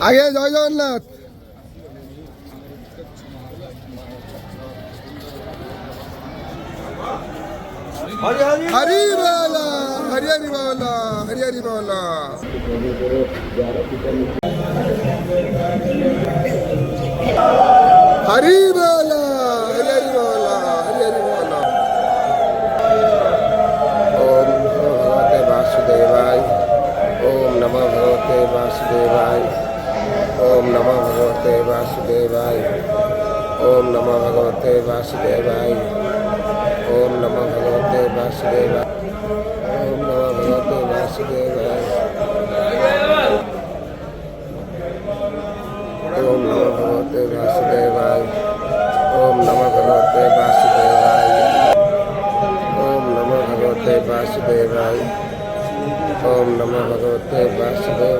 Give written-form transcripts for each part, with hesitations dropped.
আগে জয় জগন্নাথ। হরি বলা হরি হরি বলা হরি হরি বলা। হরি বলা হরি হরি বলা হরি হরি বলা। ওম ভগবতে বাসুদেবায়। ওম নমঃ ভগবতে বাসুদেবায়। ओम नमः भगवते वासुदेवाय। ओम नमः भगवते वासुदेवाय। ओम नमः भगवते वासुदेवाय। ओम नमः भगवते वासुदेवाय। ओम नमः भगवते वासुदेवाय। ओम नमः भगवते वासुदेवाय। ओम नमः भगवते वासुदेवाय। ओम नमः भगवते वासुदेवाय।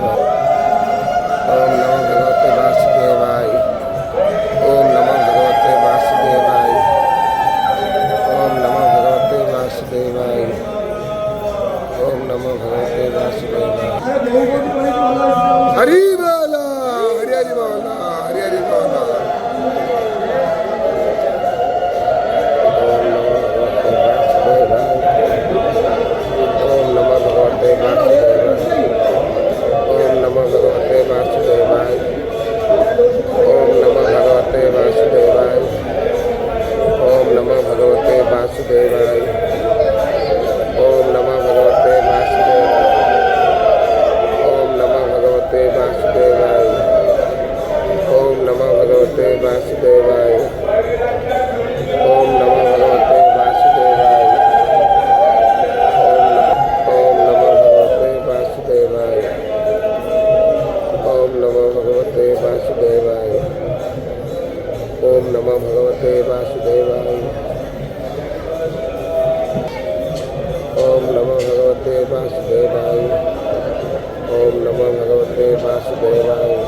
ओम नमः भगवते वासुदेवाय। ओम नमः भगवते वासुदेवाय। ओम नमः भगवते वासुदेवाय। ओम नमः भगवते वासुदेवाय। हरि बोला हरि हरि बोला हरि हरि बोला। ओम नमः भगवते वासुदेवाय। ओम नमः भगवते वासुदेवाय। ओम नमः भगवते वासुदेवाय। ओम नमः भगवते वासुदेवाय। ओम नमः भगवते वासुदेवाय। ओम नमः भगवते वासुदेवाय। ओम नमः भगवते वासुदेवाय। ओम नमः भगवते वासुदेवाय। ओम नमः भगवते वासुदेवाय। ओम नमः भगवते वासुदेवाय। ओम नमः भगवते वासुदेवाय। ओम नमः भगवते वासुदेवाय। ओम नमः भगवते वासुदेवाय।